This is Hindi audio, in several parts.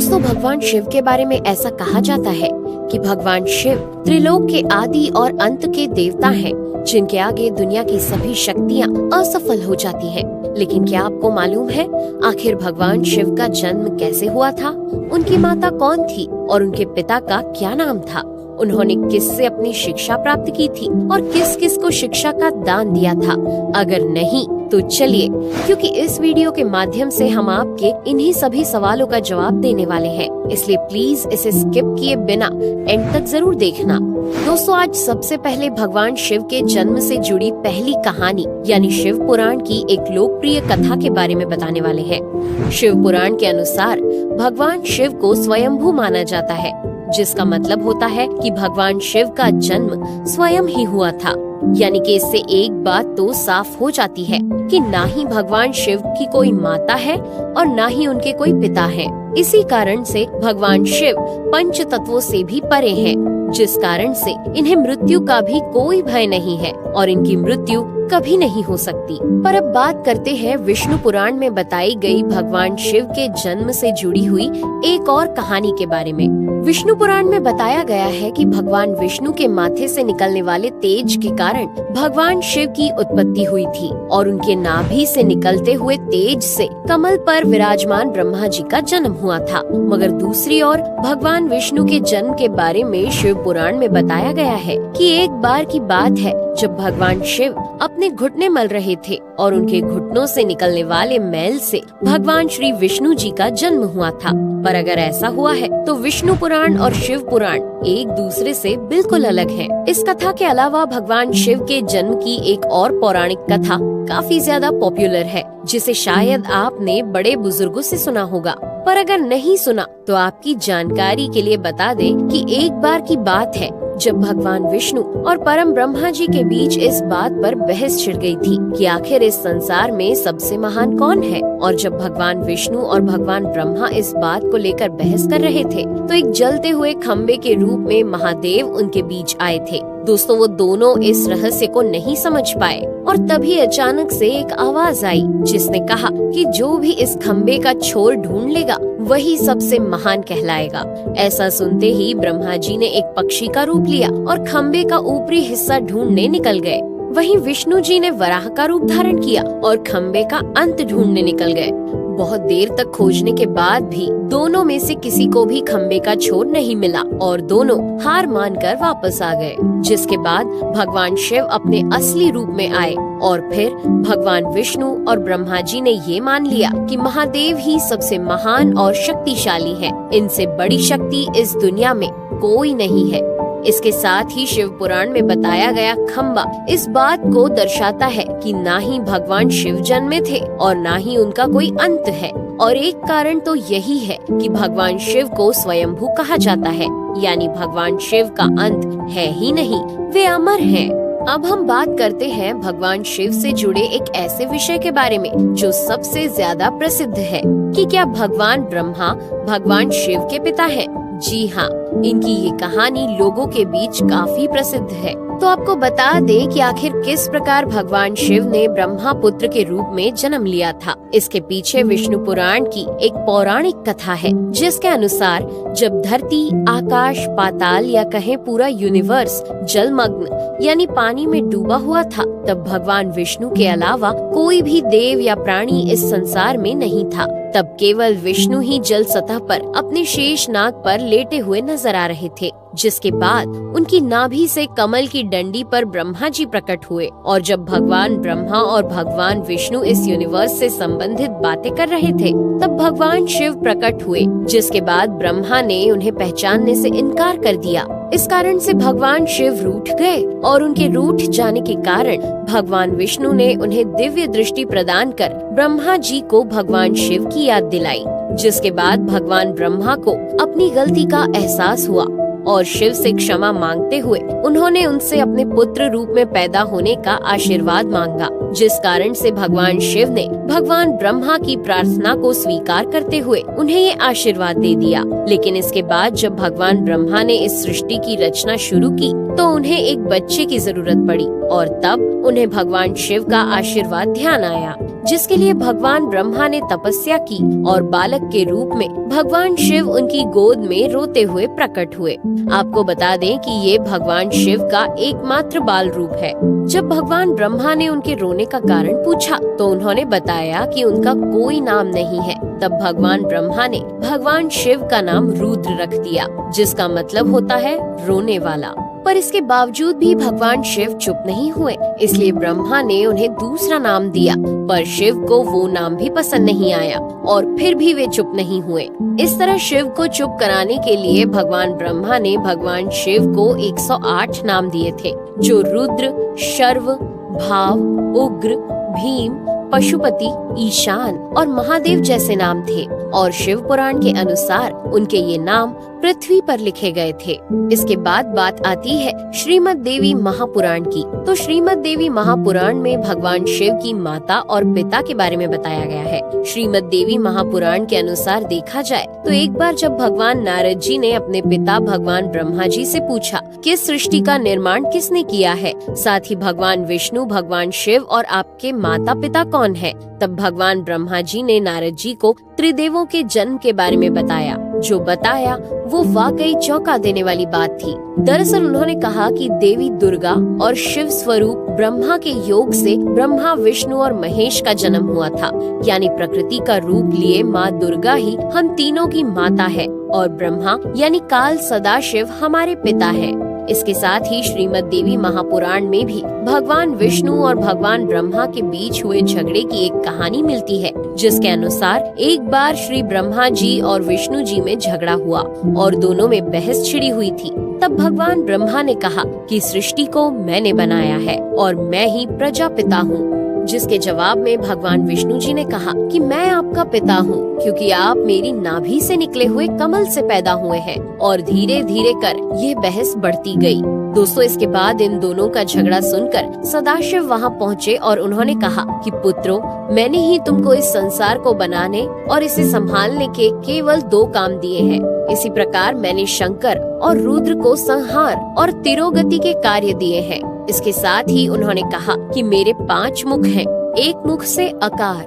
दोस्तों, भगवान शिव के बारे में ऐसा कहा जाता है कि भगवान शिव त्रिलोक के आदि और अंत के देवता हैं, जिनके आगे दुनिया की सभी शक्तियाँ असफल हो जाती हैं। लेकिन क्या आपको मालूम है आखिर भगवान शिव का जन्म कैसे हुआ था? उनकी माता कौन थी और उनके पिता का क्या नाम था? उन्होंने किससे अपनी शिक्षा प्राप्त की थी और किस किस को शिक्षा का दान दिया था? अगर नहीं तो चलिए, क्योंकि इस वीडियो के माध्यम से हम आपके इन्हीं सभी सवालों का जवाब देने वाले हैं, इसलिए प्लीज इसे स्किप किए बिना एंड तक जरूर देखना। दोस्तों, आज सबसे पहले भगवान शिव के जन्म से जुड़ी पहली कहानी यानी शिव पुराण की एक लोकप्रिय कथा के बारे में बताने वाले हैं। शिव पुराण के अनुसार भगवान शिव को स्वयंभू माना जाता है, जिसका मतलब होता है कि भगवान शिव का जन्म स्वयं ही हुआ था। यानी कि इससे एक बात तो साफ हो जाती है कि ना ही भगवान शिव की कोई माता है और ना ही उनके कोई पिता हैं। इसी कारण से भगवान शिव पंच तत्वों से भी परे हैं, जिस कारण से इन्हें मृत्यु का भी कोई भय नहीं है और इनकी मृत्यु कभी नहीं हो सकती। पर अब बात करते हैं विष्णु पुराण में बताई गई भगवान शिव के जन्म से जुड़ी हुई एक और कहानी के बारे में। विष्णु पुराण में बताया गया है कि भगवान विष्णु के माथे से निकलने वाले तेज के कारण भगवान शिव की उत्पत्ति हुई थी और उनके नाभि से निकलते हुए तेज से कमल पर विराजमान ब्रह्मा जी का जन्म हुआ था। मगर दूसरी ओर भगवान विष्णु के जन्म के बारे में शिव पुराण में बताया गया है कि एक बार की बात है जब भगवान शिव अपने घुटने मल रहे थे और उनके घुटनों से निकलने वाले मैल से भगवान श्री विष्णु जी का जन्म हुआ था। पर अगर ऐसा हुआ है तो विष्णु पुराण और शिव पुराण एक दूसरे से बिल्कुल अलग हैं। इस कथा के अलावा भगवान शिव के जन्म की एक और पौराणिक कथा काफी ज्यादा पॉपुलर है, जिसे शायद आपने बड़े बुजुर्गों से सुना होगा। पर अगर नहीं सुना तो आपकी जानकारी के लिए बता दें कि एक बार की बात है जब भगवान विष्णु और परम ब्रह्मा जी के बीच इस बात पर बहस छिड़ गई थी कि आखिर इस संसार में सबसे महान कौन है। और जब भगवान विष्णु और भगवान ब्रह्मा इस बात को लेकर बहस कर रहे थे तो एक जलते हुए खम्बे के रूप में महादेव उनके बीच आए थे। दोस्तों, वो दोनों इस रहस्य को नहीं समझ पाए और तभी अचानक से एक आवाज आई जिसने कहा कि जो भी इस खम्बे का छोर ढूंढ लेगा वही सबसे महान कहलाएगा। ऐसा सुनते ही ब्रह्मा जी ने एक पक्षी का रूप लिया और खम्बे का ऊपरी हिस्सा ढूंढने निकल गए। वहीं विष्णु जी ने वराह का रूप धारण किया और खम्बे का अंत ढूंढने निकल गए। बहुत देर तक खोजने के बाद भी दोनों में से किसी को भी खम्बे का छोर नहीं मिला और दोनों हार मानकर वापस आ गए। जिसके बाद भगवान शिव अपने असली रूप में आए और फिर भगवान विष्णु और ब्रह्मा जी ने ये मान लिया कि महादेव ही सबसे महान और शक्तिशाली है। इनसे बड़ी शक्ति इस दुनिया में कोई नहीं है। इसके साथ ही शिव पुराण में बताया गया खम्बा इस बात को दर्शाता है कि ना ही भगवान शिव जन्मे थे और ना ही उनका कोई अंत है। और एक कारण तो यही है कि भगवान शिव को स्वयंभू कहा जाता है, यानी भगवान शिव का अंत है ही नहीं, वे अमर हैं। अब हम बात करते हैं भगवान शिव से जुड़े एक ऐसे विषय के बारे में जो सबसे ज्यादा प्रसिद्ध है कि क्या भगवान ब्रह्मा भगवान शिव के पिता हैं? जी हाँ, इनकी ये कहानी लोगों के बीच काफी प्रसिद्ध है। तो आपको बता दें कि आखिर किस प्रकार भगवान शिव ने ब्रह्मा पुत्र के रूप में जन्म लिया था। इसके पीछे विष्णु पुराण की एक पौराणिक कथा है, जिसके अनुसार जब धरती, आकाश, पाताल या कहें पूरा यूनिवर्स जलमग्न यानी पानी में डूबा हुआ था, तब भगवान विष्णु के अलावा कोई भी देव या प्राणी इस संसार में नहीं था। तब केवल विष्णु ही जल सतह पर अपने शेष नाग पर लेटे हुए नजर आ रहे थे। जिसके बाद उनकी नाभि से कमल की डंडी पर ब्रह्मा जी प्रकट हुए और जब भगवान ब्रह्मा और भगवान विष्णु इस यूनिवर्स से संबंधित बातें कर रहे थे तब भगवान शिव प्रकट हुए, जिसके बाद ब्रह्मा ने उन्हें पहचानने से इनकार कर दिया। इस कारण से भगवान शिव रूठ गए और उनके रूठ जाने के कारण भगवान विष्णु ने उन्हें दिव्य दृष्टि प्रदान कर ब्रह्मा जी को भगवान शिव की याद दिलाई। जिसके बाद भगवान ब्रह्मा को अपनी गलती का एहसास हुआ और शिव से क्षमा मांगते हुए उन्होंने उनसे अपने पुत्र रूप में पैदा होने का आशीर्वाद मांगा, जिस कारण से भगवान शिव ने भगवान ब्रह्मा की प्रार्थना को स्वीकार करते हुए उन्हें ये आशीर्वाद दे दिया। लेकिन इसके बाद जब भगवान ब्रह्मा ने इस सृष्टि की रचना शुरू की तो उन्हें एक बच्चे की जरूरत पड़ी और तब उन्हें भगवान शिव का आशीर्वाद ध्यान आया। जिसके लिए भगवान ब्रह्मा ने तपस्या की और बालक के रूप में भगवान शिव उनकी गोद में रोते हुए प्रकट हुए। आपको बता दें कि ये भगवान शिव का एकमात्र बाल रूप है। जब भगवान ब्रह्मा ने उनके रोने का कारण पूछा तो उन्होंने बताया कि उनका कोई नाम नहीं है। तब भगवान ब्रह्मा ने भगवान शिव का नाम रुद्र रख दिया, जिसका मतलब होता है रोने वाला। पर इसके बावजूद भी भगवान शिव चुप नहीं हुए, इसलिए ब्रह्मा ने उन्हें दूसरा नाम दिया। पर शिव को वो नाम भी पसंद नहीं आया और फिर भी वे चुप नहीं हुए। इस तरह शिव को चुप कराने के लिए भगवान ब्रह्मा ने भगवान शिव को 108 नाम दिए थे, जो रुद्र, शर्व, भाव, उग्र, भीम, पशुपति, ईशान और महादेव जैसे नाम थे। और शिव पुराण के अनुसार उनके ये नाम पृथ्वी पर लिखे गए थे। इसके बाद बात आती है श्रीमद् देवी महापुराण की। तो श्रीमद् देवी महापुराण में भगवान शिव की माता और पिता के बारे में बताया गया है। श्रीमद् देवी महापुराण के अनुसार देखा जाए तो एक बार जब भगवान नारद जी ने अपने पिता भगवान ब्रह्मा जी से पूछा कि सृष्टि का निर्माण किसने किया है, साथ ही भगवान विष्णु, भगवान शिव और आपके माता पिता कौन है, तब भगवान ब्रह्मा जी ने नारद जी को त्रिदेवों के जन्म के बारे में बताया। जो बताया वो वाकई चौंका देने वाली बात थी। दरअसल उन्होंने कहा कि देवी दुर्गा और शिव स्वरूप ब्रह्मा के योग से ब्रह्मा, विष्णु और महेश का जन्म हुआ था। यानी प्रकृति का रूप लिए माँ दुर्गा ही हम तीनों की माता है और ब्रह्मा यानी काल सदाशिव हमारे पिता है। इसके साथ ही श्रीमद् देवी महापुराण में भी भगवान विष्णु और भगवान ब्रह्मा के बीच हुए झगड़े की एक कहानी मिलती है, जिसके अनुसार एक बार श्री ब्रह्मा जी और विष्णु जी में झगड़ा हुआ और दोनों में बहस छिड़ी हुई थी। तब भगवान ब्रह्मा ने कहा कि सृष्टि को मैंने बनाया है और मैं ही प्रजापिता हूँ, जिसके जवाब में भगवान विष्णु जी ने कहा कि मैं आपका पिता हूँ, क्योंकि आप मेरी नाभि से निकले हुए कमल से पैदा हुए हैं। और धीरे धीरे कर ये बहस बढ़ती गई। दोस्तों, इसके बाद इन दोनों का झगड़ा सुनकर सदाशिव वहाँ पहुँचे और उन्होंने कहा कि पुत्रों, मैंने ही तुमको इस संसार को बनाने और इसे संभालने के केवल 2 काम दिए हैं। इसी प्रकार मैंने शंकर और रुद्र को संहार और तिरोगति के कार्य दिए हैं। इसके साथ ही उन्होंने कहा कि मेरे 5 मुख हैं। एक मुख से अकार,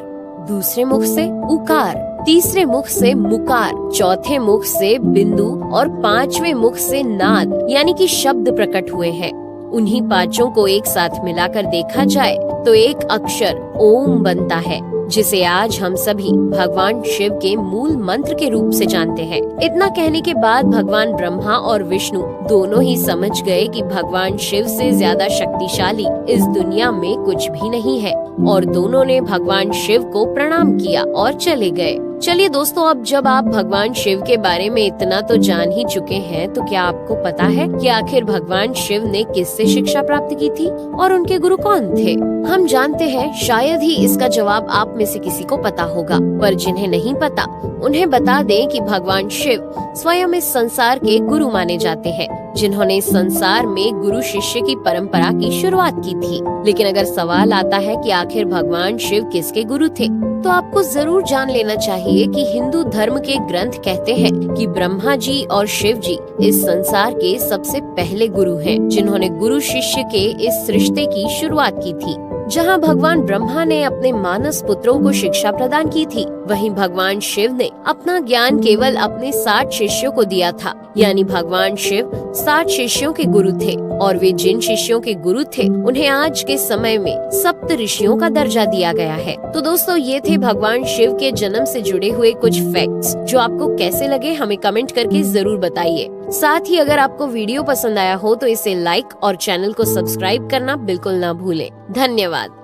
दूसरे मुख से उकार, तीसरे मुख से मुकार, चौथे मुख से बिंदु और 5वें मुख से नाद यानी कि शब्द प्रकट हुए हैं। उन्हीं 5 को एक साथ मिलाकर देखा जाए तो एक अक्षर ओम बनता है, जिसे आज हम सभी भगवान शिव के मूल मंत्र के रूप से जानते हैं। इतना कहने के बाद भगवान ब्रह्मा और विष्णु दोनों ही समझ गए कि भगवान शिव से ज्यादा शक्तिशाली इस दुनिया में कुछ भी नहीं है और दोनों ने भगवान शिव को प्रणाम किया और चले गए। चलिए दोस्तों, अब जब आप भगवान शिव के बारे में इतना तो जान ही चुके हैं, तो क्या आपको पता है कि आखिर भगवान शिव ने किससे शिक्षा प्राप्त की थी और उनके गुरु कौन थे? हम जानते हैं शायद ही इसका जवाब आप में से किसी को पता होगा, पर जिन्हें नहीं पता उन्हें बता दें कि भगवान शिव स्वयं इस संसार के गुरु माने जाते हैं, जिन्होंने इस संसार में गुरु शिष्य की परंपरा की शुरुआत की थी। लेकिन अगर सवाल आता है कि आखिर भगवान शिव किसके गुरु थे, तो आपको जरूर जान लेना चाहिए कि हिंदू धर्म के ग्रंथ कहते हैं कि ब्रह्मा जी और शिव जी इस संसार के सबसे पहले गुरु हैं, जिन्होंने गुरु शिष्य के इस रिश्ते की शुरुआत की थी। जहां भगवान ब्रह्मा ने अपने मानस पुत्रों को शिक्षा प्रदान की थी, वहीं भगवान शिव ने अपना ज्ञान केवल अपने 60 शिष्यों को दिया था। यानी भगवान शिव 60 शिष्यों के गुरु थे और वे जिन शिष्यों के गुरु थे उन्हें आज के समय में सप्त ऋषियों का दर्जा दिया गया है। तो दोस्तों, ये थे भगवान शिव के जन्म से जुड़े हुए कुछ फैक्ट्स, जो आपको कैसे लगे हमें कमेंट करके जरूर बताइए। साथ ही अगर आपको वीडियो पसंद आया हो तो इसे लाइक और चैनल को सब्सक्राइब करना बिल्कुल ना भूलें। धन्यवाद।